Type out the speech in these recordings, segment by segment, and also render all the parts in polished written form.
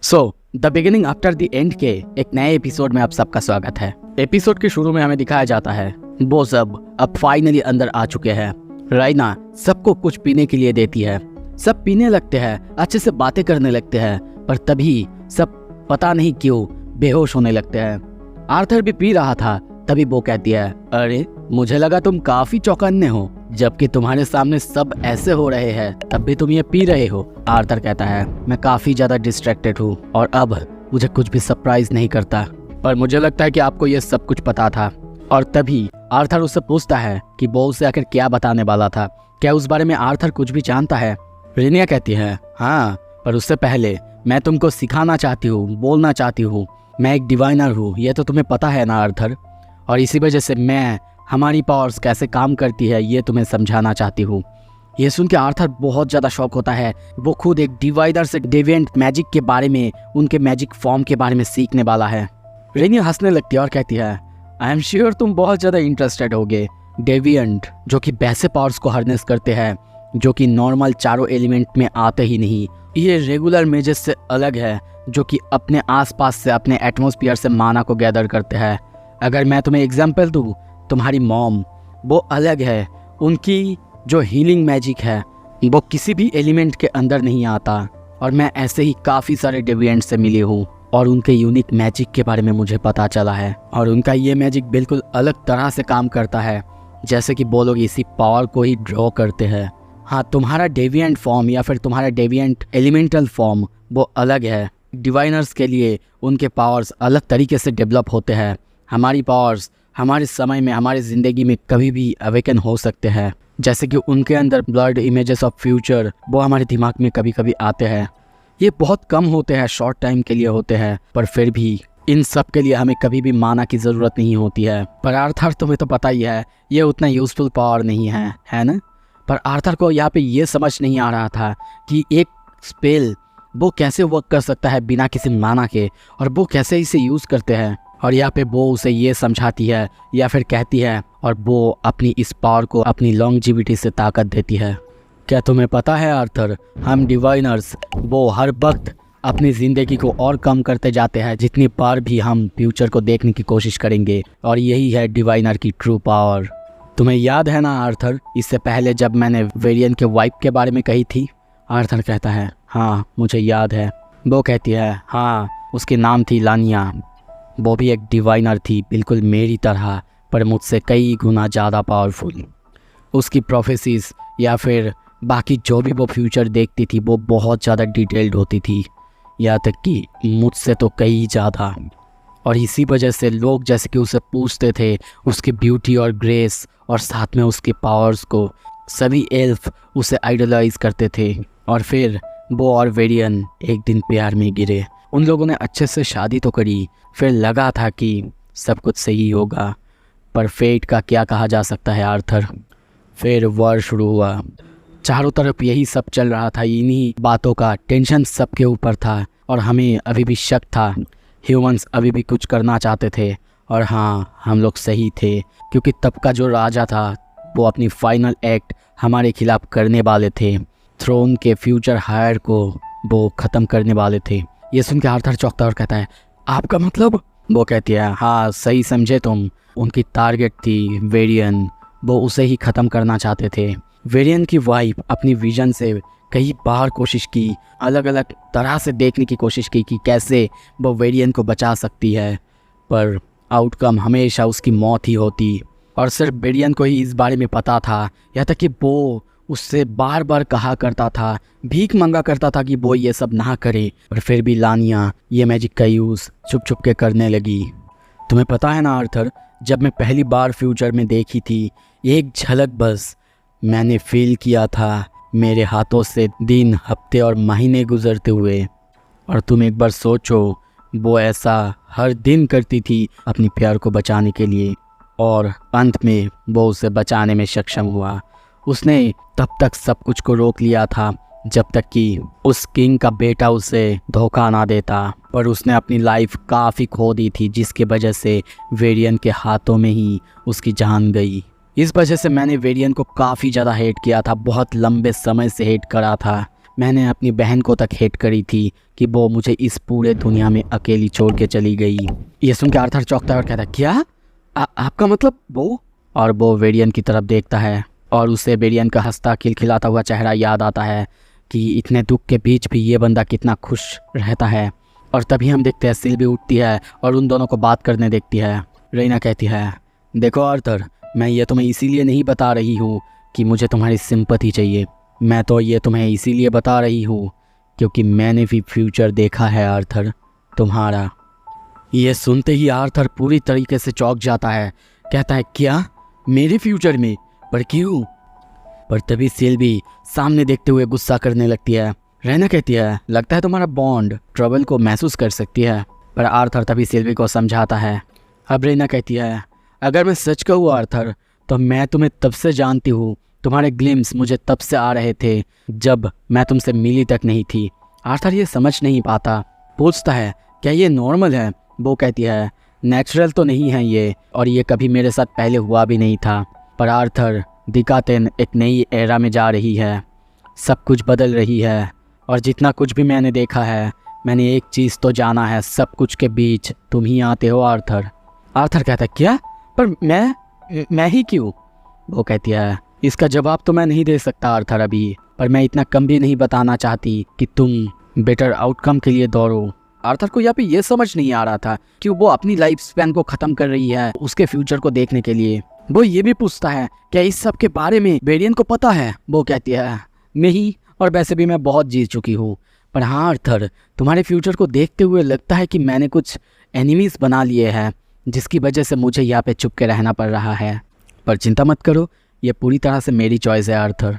The beginning after the end के एक नए एपिसोड में आप सबका स्वागत है। एपिसोड के शुरू में हमें दिखाया जाता है वो सब अब फाइनली अंदर आ चुके हैं। राइना सबको कुछ पीने के लिए देती है, सब पीने लगते हैं, अच्छे से बातें करने लगते हैं, पर तभी सब पता नहीं क्यों बेहोश होने लगते हैं। आर्थर भी पी रहा था, तभी वो कहती है, अरे मुझे लगा तुम काफी चौकन्ने हो, जबकि तुम्हारे सामने सब ऐसे हो रहे हैं तब भी तुम ये पी रहे हो। आर्थर कहता है, मैं काफी ज्यादा डिस्ट्रैक्टेड हूँ और अब मुझे कुछ भी सरप्राइज नहीं करता, पर मुझे लगता है कि आपको ये सब कुछ पता था। और तभी आर्थर उससे पूछता है कि वो उसे आखिर क्या बताने वाला था, क्या उस बारे में आर्थर कुछ भी जानता है। रेनिया कहती है, हाँ, पर उससे पहले मैं तुमको सिखाना चाहती हूँ, बोलना चाहती हूँ, मैं एक डिवाइनर हूँ, ये तो तुम्हें पता है ना आर्थर, और इसी वजह से मैं हमारी पावर्स कैसे काम करती है ये तुम्हें समझाना चाहती हूँ। ये सुन के आर्थर बहुत ज़्यादा शॉक होता है। वो खुद एक डिवाइडर से डेविएंट मैजिक के बारे में, उनके मैजिक फॉर्म के बारे में सीखने वाला है। रेनिया हंसने लगती है और कहती है, आई एम श्योर तुम बहुत ज़्यादा इंटरेस्टेड होगे। डेविएंट जो कि वैसे पावर्स को हार्नेस करते हैं जो कि नॉर्मल चारों एलिमेंट में आते ही नहीं। ये रेगुलर मेजेस से अलग है जो कि अपने आसपास से, अपने एटमॉस्फेयर से माना को गैदर करते हैं। अगर मैं तुम्हें एग्जांपल दूँ, तुम्हारी मॉम वो अलग है, उनकी जो हीलिंग मैजिक है वो किसी भी एलिमेंट के अंदर नहीं आता, और मैं ऐसे ही काफ़ी सारे डेविएंट से मिली हूँ और उनके यूनिक मैजिक के बारे में मुझे पता चला है, और उनका ये मैजिक बिल्कुल अलग तरह से काम करता है, जैसे कि वो लोग इसी पावर को ही ड्रॉ करते हैं। हाँ, तुम्हारा डेविएंट फॉर्म या फिर तुम्हारा डेविएंट एलिमेंटल फॉर्म वो अलग है। डिवाइनर्स के लिए उनके पावर्स अलग तरीके से डेवलप होते हैं। हमारी पावर्स हमारे समय में, हमारी ज़िंदगी में कभी भी अवेकन हो सकते हैं, जैसे कि उनके अंदर ब्लड इमेजेस ऑफ फ्यूचर वो हमारे दिमाग में कभी कभी आते हैं। ये बहुत कम होते हैं, शॉर्ट टाइम के लिए होते हैं, पर फिर भी इन सब के लिए हमें कभी भी माना की ज़रूरत नहीं होती है। पर आर्थर तुम्हें तो पता ही है ये उतना यूज़फुल पावर नहीं है ना। पर आर्थर को यहाँ पे ये समझ नहीं आ रहा था कि एक स्पेल वो कैसे वर्क कर सकता है बिना किसी माना के, और वो कैसे इसे यूज़ करते हैं। और यहाँ पे वो उसे ये समझाती है या फिर कहती है, और वो अपनी इस पावर को अपनी लॉन्गजिविटी से ताकत देती है। क्या तुम्हें पता है आर्थर, हम डिवाइनर्स वो हर वक्त अपनी ज़िंदगी को और कम करते जाते हैं जितनी बार भी हम फ्यूचर को देखने की कोशिश करेंगे, और यही है डिवाइनर की ट्रू पावर। तुम्हें याद है ना आर्थर, इससे पहले जब मैंने वेरियन के वाइफ के बारे में कही थी। आर्थर कहता है, हाँ मुझे याद है। वो कहती है, हाँ उसके नाम थी लानिया, वो भी एक डिवाइनर थी बिल्कुल मेरी तरह, पर मुझसे कई गुना ज़्यादा पावरफुल। उसकी प्रोफेसीज या फिर बाकी जो भी वो फ्यूचर देखती थी वो बहुत ज़्यादा डिटेल्ड होती थी, यहाँ तक कि मुझसे तो कई ज़्यादा। और इसी वजह से लोग जैसे कि उसे पूछते थे उसकी ब्यूटी और ग्रेस और साथ में उसके पावर्स को, सभी एल्फ उसे आइडलाइज करते थे। और फिर वो और वेरियन एक दिन प्यार में गिरे। उन लोगों ने अच्छे से शादी तो करी, फिर लगा था कि सब कुछ सही होगा, पर फेट का क्या कहा जा सकता है आर्थर। फिर वॉर शुरू हुआ, चारों तरफ यही सब चल रहा था, इन्हीं बातों का टेंशन सबके ऊपर था, और हमें अभी भी शक था। ह्यूमंस अभी भी कुछ करना चाहते थे, और हाँ हम लोग सही थे, क्योंकि तब का जो राजा था वो अपनी फाइनल एक्ट हमारे खिलाफ करने वाले थे। थ्रोन के फ्यूचर हायर को वो ख़त्म करने वाले थे। ये सुन के आर्थर चौंकता और कहता है, आपका मतलब? वो कहती है, हाँ सही समझे तुम, उनकी टारगेट थी वेरियन, वो उसे ही ख़त्म करना चाहते थे। वेरियन की वाइफ अपनी विजन से कई बार कोशिश की, अलग अलग तरह से देखने की कोशिश की कि कैसे वो वेरियन को बचा सकती है, पर आउटकम हमेशा उसकी मौत ही होती। और सिर्फ वेरियन को ही इस बारे में पता था, यहाँ तक कि वो उससे बार बार कहा करता था, भीख मांगा करता था कि वो ये सब ना करे, पर फिर भी लानिया ये मैजिक का यूज़ छुप छुप के करने लगी। तुम्हें पता है ना आर्थर, जब मैं पहली बार फ्यूचर में देखी थी, एक झलक बस मैंने फील किया था मेरे हाथों से दिन, हफ्ते और महीने गुजरते हुए। और तुम एक बार सोचो, वो ऐसा हर दिन करती थी अपनी प्यार को बचाने के लिए, और अंत में वो उसे बचाने में सक्षम हुआ। उसने तब तक सब कुछ को रोक लिया था जब तक कि उस किंग का बेटा उसे धोखा ना देता, पर उसने अपनी लाइफ काफ़ी खो दी थी, जिसके वजह से वेरियन के हाथों में ही उसकी जान गई। इस वजह से मैंने वेरियन को काफ़ी ज़्यादा हेट किया था, बहुत लंबे समय से हेट करा था, मैंने अपनी बहन को तक हेट करी थी कि वो मुझे इस पूरे दुनिया में अकेली छोड़ के चली गई। ये सुन के आर्थर चौंकता है और कहता है, क्या आपका मतलब वो? और वो वेरियन की तरफ देखता है और उसे वेरियन का हंसता खिलखिलाता हुआ चेहरा याद आता है कि इतने दुख के बीच भी ये बंदा कितना खुश रहता है। और तभी हम देखते हैं सिल्वी उठती है और उन दोनों को बात करने देखती है। रेना कहती है, देखो आर्थर, मैं ये तुम्हें इसीलिए नहीं बता रही हूँ कि मुझे तुम्हारी सिंपैथी चाहिए, मैं तो ये तुम्हें इसीलिए बता रही हूँ क्योंकि मैंने भी फ्यूचर देखा है आर्थर तुम्हारा। ये सुनते ही आर्थर पूरी तरीके से चौंक जाता है। कहता है, क्या मेरे फ्यूचर में? पर क्यों? पर तभी सिल्वी सामने देखते हुए गुस्सा करने लगती है। रेना कहती है, लगता है तुम्हारा बॉन्ड ट्रबल को महसूस कर सकती है। पर आर्थर तभी सिल्वी को समझाता है। अब रेना कहती है, अगर मैं सच कहूँ आर्थर, तो मैं तुम्हें तब से जानती हूँ, तुम्हारे ग्लिम्स मुझे तब से आ रहे थे जब मैं तुमसे मिली तक नहीं थी। आर्थर ये समझ नहीं पाता, पूछता है, क्या ये नॉर्मल है? वो कहती है, नेचुरल तो नहीं है ये, और ये कभी मेरे साथ पहले हुआ भी नहीं था। पर आर्थर, दिकातेन एक नई एरा में जा रही है, सब कुछ बदल रही है, और जितना कुछ भी मैंने देखा है, मैंने एक चीज़ तो जाना है, सब कुछ के बीच तुम ही आते हो आर्थर। आर्थर कहता है, क्या? पर मैं ही क्यों? वो कहती है, इसका जवाब तो मैं नहीं दे सकता आर्थर अभी, पर मैं इतना कम भी नहीं बताना चाहती कि तुम बेटर आउटकम के लिए दौड़ो। आर्थर को यहाँ पे ये समझ नहीं आ रहा था कि वो अपनी लाइफ स्पैन को ख़त्म कर रही है उसके फ्यूचर को देखने के लिए। वो ये भी पूछता है, क्या इस सब के बारे में वेरियन को पता है? वो कहती है, नहीं, और वैसे भी मैं बहुत जीत चुकी हूँ। पर हाँ आर्थर, तुम्हारे फ्यूचर को देखते हुए लगता है कि मैंने कुछ एनिमीज़ बना लिए हैं, जिसकी वजह से मुझे यहाँ पे चुप के रहना पड़ रहा है। पर चिंता मत करो, ये पूरी तरह से मेरी चॉइस है आर्थर।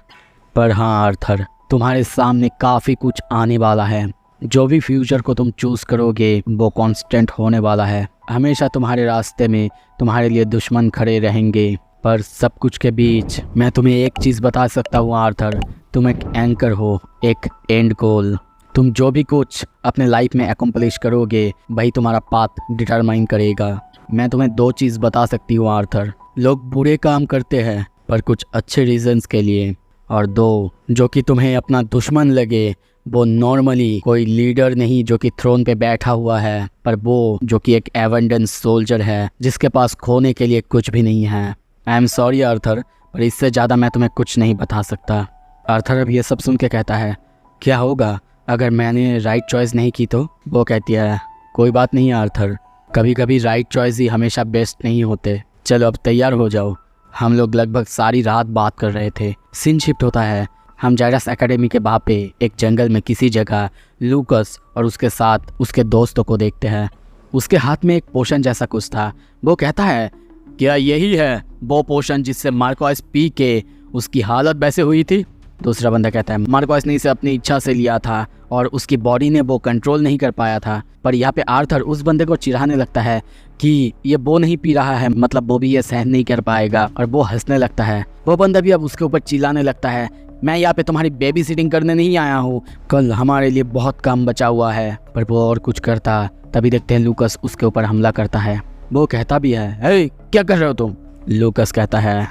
पर हाँ आर्थर, तुम्हारे सामने काफ़ी कुछ आने वाला है। जो भी फ्यूचर को तुम चूज़ करोगे वो कांस्टेंट होने वाला है। हमेशा तुम्हारे रास्ते में तुम्हारे लिए दुश्मन खड़े रहेंगे। पर सब कुछ के बीच मैं तुम्हें एक चीज़ बता सकता हूँ आर्थर, तुम एक एंकर हो, एक एंड गोल। तुम जो भी कुछ अपने लाइफ में अकम्प्लिश करोगे वही तुम्हारा पाथ डिटरमाइन करेगा। मैं तुम्हें दो चीज़ बता सकती हूँ आर्थर, लोग बुरे काम करते हैं पर कुछ अच्छे रीजंस के लिए, और दो, जो कि तुम्हें अपना दुश्मन लगे वो नॉर्मली कोई लीडर नहीं जो कि थ्रोन पे बैठा हुआ है, पर वो जो कि एक एवेंडेंस सोल्जर है जिसके पास खोने के लिए कुछ भी नहीं है। आई एम सॉरी आर्थर, पर इससे ज़्यादा मैं तुम्हें कुछ नहीं बता सकता। आर्थर अब ये सब सुन के कहता है, क्या होगा अगर मैंने राइट चॉइस नहीं की तो? वो कहती है, कोई बात नहीं आर्थर, कभी कभी राइट चॉइस ही हमेशा बेस्ट नहीं होते। चलो अब तैयार हो जाओ। हम लोग लगभग सारी रात बात कर रहे थे। सीन शिफ्ट होता है, हम जायरस एकेडमी के वहाँ पे एक जंगल में किसी जगह लूकस और उसके साथ उसके दोस्तों को देखते हैं। उसके हाथ में एक पोशन जैसा कुछ था। वो कहता है, क्या यही है वो पोशन जिससे मार्कोस पी के उसकी हालत वैसे हुई थी? दूसरा बंदा कहता है, मार्कोस ने इसे अपनी इच्छा से लिया था और उसकी बॉडी ने वो कंट्रोल नहीं कर पाया था। पर यहाँ पे आर्थर उस बंदे को चिढ़ाने लगता है कि ये वो नहीं पी रहा है, मतलब वो भी ये सहन नहीं कर पाएगा, और वो हंसने लगता है। वो बंदा भी अब उसके ऊपर चिल्लाने लगता है, मैं यहाँ पे तुम्हारी बेबी सिटिंग करने नहीं आया हूँ, कल हमारे लिए बहुत काम बचा हुआ है। पर वो और कुछ करता तभी देखते हैं लूकस उसके ऊपर हमला करता है। वो कहता भी है, हे क्या कर रहे हो तुम? लूकस कहता है,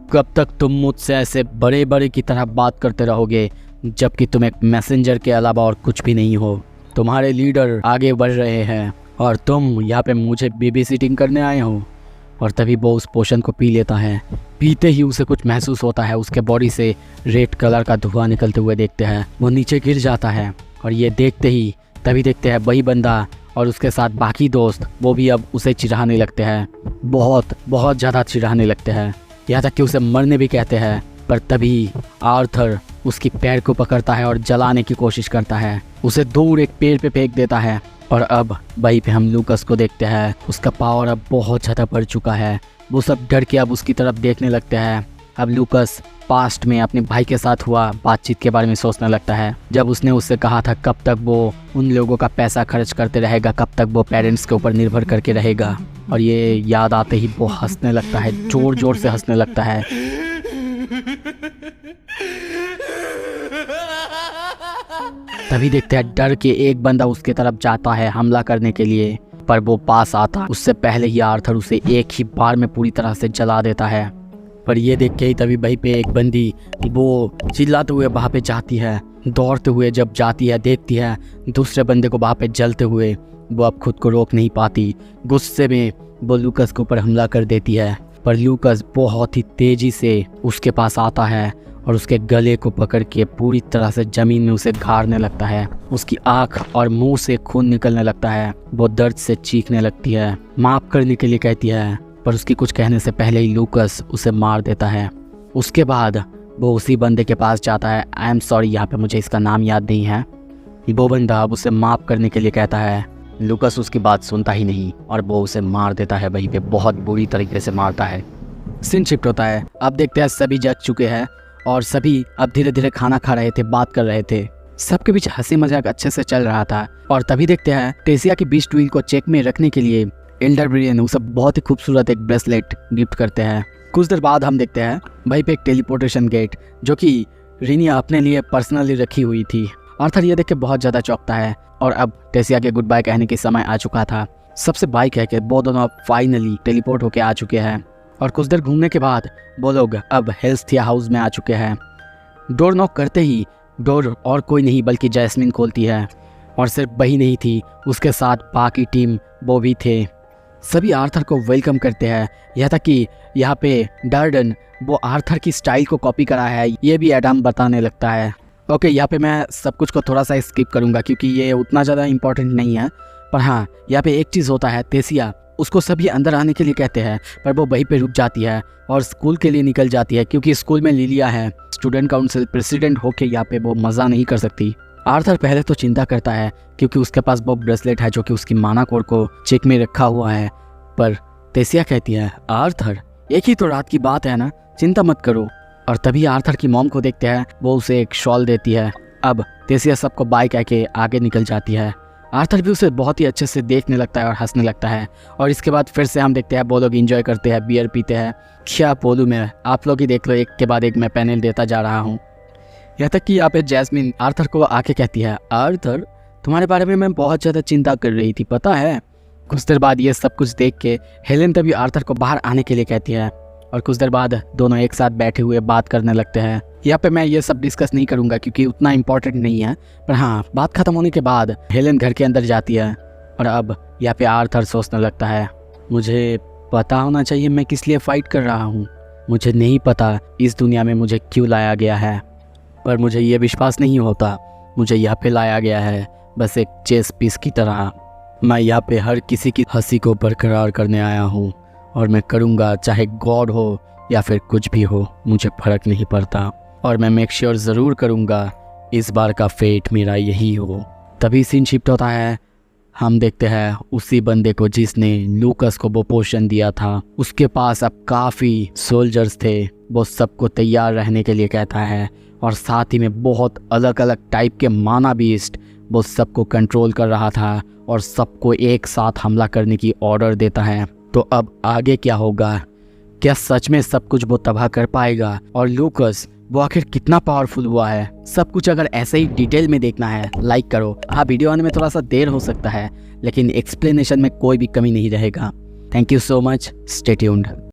कब तक तुम मुझसे ऐसे बड़े बड़े की तरह बात करते रहोगे जबकि तुम एक मैसेंजर के अलावा और कुछ भी नहीं हो। तुम्हारे लीडर आगे बढ़ रहे हैं और तुम यहाँ पे मुझे बेबी सिटिंग करने आए हो। और तभी वो उस पोशन को पी लेता है। पीते ही उसे कुछ महसूस होता है, उसके बॉडी से रेड कलर का धुआं निकलते हुए देखते हैं। वो नीचे गिर जाता है और ये देखते ही तभी देखते हैं वही बंदा और उसके साथ बाकी दोस्त वो भी अब उसे चिढ़ाने लगते हैं, बहुत ज़्यादा चिढ़ाने लगते हैं, यहाँ तक कि उसे मरने भी कहते हैं। पर तभी आर्थर उसकी पैर को पकड़ता है और जलाने की कोशिश करता है, उसे दूर एक पेड़ पे फेंक देता है। और अब वहीं पे हम लूकस को देखते हैं, उसका पावर अब बहुत ज़्यादा बढ़ चुका है। वो सब डर के अब उसकी तरफ देखने लगते हैं। अब लूकस पास्ट में अपने भाई के साथ हुआ बातचीत के बारे में सोचने लगता है, जब उसने उससे कहा था कब तक वो उन लोगों का पैसा खर्च करते रहेगा, कब तक वो पेरेंट्स के ऊपर निर्भर करके रहेगा। और ये याद आते ही वो हंसने लगता है, जोर जोर से हंसने लगता है। तभी देखते हैं डर के एक बंदा उसके तरफ जाता है हमला करने के लिए, पर वो पास आता उससे पहले ही आर्थर उसे एक ही बार में पूरी तरह से जला देता है। पर ये देख के ही तभी वहीं पे एक बंदी वो चिल्लाते हुए वहाँ पे जाती है। दौड़ते हुए जब जाती है देखती है दूसरे बंदे को वहाँ पे जलते हुए, वो अब खुद को रोक नहीं पाती। गुस्से में वो लूकस के ऊपर हमला कर देती है, पर लूकस बहुत ही तेजी से उसके पास आता है और उसके गले को पकड़ के पूरी तरह से ज़मीन में उसे गाड़ने लगता है। उसकी आँख और मुंह से खून निकलने लगता है। वो दर्द से चीखने लगती है, माफ़ करने के लिए कहती है, पर उसकी कुछ कहने से पहले ही लूकस उसे मार देता है। उसके बाद वो उसी बंदे के पास जाता है। आई एम सॉरी, यहाँ पे मुझे इसका नाम याद नहीं है। वो बंदा अब उसे माफ़ करने के लिए कहता है। लूकस उसकी बात सुनता ही नहीं और वो उसे मार देता है, वहीं पे बहुत बुरी तरीके से मारता है। सीन शिफ्ट होता है। अब देखते हैं सभी जग चुके हैं और सभी अब धीरे धीरे खाना खा रहे थे, बात कर रहे थे। सबके बीच हंसी मजाक अच्छे से चल रहा था और तभी देखते हैं टेसिया की बीच ट्विल को चेक में रखने के लिए एल्डर ब्रियन उसे बहुत ही खूबसूरत एक ब्रेसलेट गिफ्ट करते हैं। कुछ देर बाद हम देखते हैं वहीं पे एक टेलीपोर्टेशन गेट जो कि रिनिया अपने लिए पर्सनली रखी हुई थी। आर्थर ये देख के बहुत ज़्यादा चौंकता है और अब टेसिया के गुड बाय कहने के समय आ चुका था। सबसे बाय कह के वो दोनों अब फाइनली टेलीपोर्ट होके आ चुके हैं और कुछ देर घूमने के बाद वो लोग अब हेल्थिया हाउस में आ चुके हैं। डोर नॉक करते ही डोर और कोई नहीं बल्कि जैस्मिन खोलती है और सिर्फ वही नहीं थी, उसके साथ बाकी टीम वो भी थे। सभी आर्थर को वेलकम करते हैं। यह तक कि यहाँ पे डर्डन वो आर्थर की स्टाइल को कॉपी करा है ये भी एडम बताने लगता है। ओके, यहाँ पे मैं सब कुछ को थोड़ा सा स्किप करूँगा क्योंकि ये उतना ज़्यादा इम्पोर्टेंट नहीं है, पर हाँ यहाँ पे एक चीज़ होता है। टेसिया उसको सभी अंदर आने के लिए कहते हैं पर वो वहीं पे रुक जाती है और स्कूल के लिए निकल जाती है क्योंकि स्कूल में लिलिया है, स्टूडेंट काउंसिल प्रेसिडेंट होके यहाँ पे वो मज़ा नहीं कर सकती। आर्थर पहले तो चिंता करता है क्योंकि उसके पास वो ब्रेसलेट है जो कि उसकी माना कोड को चेक में रखा हुआ है, पर टेसिया कहती है आर्थर एक ही तो रात की बात है ना, चिंता मत करो। और तभी आर्थर की मॉम को देखते हैं, वो उसे एक शॉल देती है। अब टेसिया सबको बाय कह के आगे निकल जाती है। आर्थर भी उसे बहुत ही अच्छे से देखने लगता है और हंसने लगता है और इसके बाद फिर से हम देखते हैं वो लोग एंजॉय करते हैं, बियर पीते हैं। क्या बोलूँ मैं, आप लोग ही देख लो, एक के बाद एक मैं पैनल देता जा रहा हूँ। यहाँ तक कि यहाँ पे जैस्मिन आर्थर को आके कहती है आर्थर तुम्हारे बारे में मैं बहुत ज़्यादा चिंता कर रही थी, पता है। कुछ देर बाद ये सब कुछ देख के हेलेन तभी आर्थर को बाहर आने के लिए कहती है और कुछ देर बाद दोनों एक साथ बैठे हुए बात करने लगते हैं। यहाँ पे मैं ये सब डिस्कस नहीं करूँगा क्योंकि उतना इम्पोर्टेंट नहीं है, पर हाँ बात खत्म होने के बाद हेलेन घर के अंदर जाती है और अब यहाँ पे आर्थर सोचने लगता है मुझे पता होना चाहिए मैं किस लिए फ़ाइट कर रहा हूँ। मुझे नहीं पता इस दुनिया में मुझे क्यों लाया गया है, पर मुझे ये विश्वास नहीं होता मुझे यहाँ पे लाया गया है बस एक चेस पीस की तरह। मैं यहाँ पे हर किसी की हंसी को बरकरार करने आया हूँ और मैं करूँगा, चाहे गॉड हो या फिर कुछ भी हो, मुझे फ़र्क नहीं पड़ता और मैं मेक श्योर ज़रूर करूँगा इस बार का फेट मेरा यही हो। तभी सीन शिफ्ट होता है। हम देखते हैं उसी बंदे को जिसने लूकस को वो पोशन दिया था, उसके पास अब काफ़ी सोल्जर्स थे। वो सबको तैयार रहने के लिए कहता है और साथ ही में बहुत अलग अलग टाइप के माना बीस्ट वो सबको कंट्रोल कर रहा था और सबको एक साथ हमला करने की ऑर्डर देता है। तो अब आगे क्या होगा? क्या सच में सब कुछ वो तबाह कर पाएगा और लूकस वो आखिर कितना पावरफुल हुआ है? सब कुछ अगर ऐसे ही डिटेल में देखना है लाइक करो। हाँ, वीडियो आने में थोड़ा सा देर हो सकता है लेकिन एक्सप्लेनेशन में कोई भी कमी नहीं रहेगा। Thank you so much, stay tuned.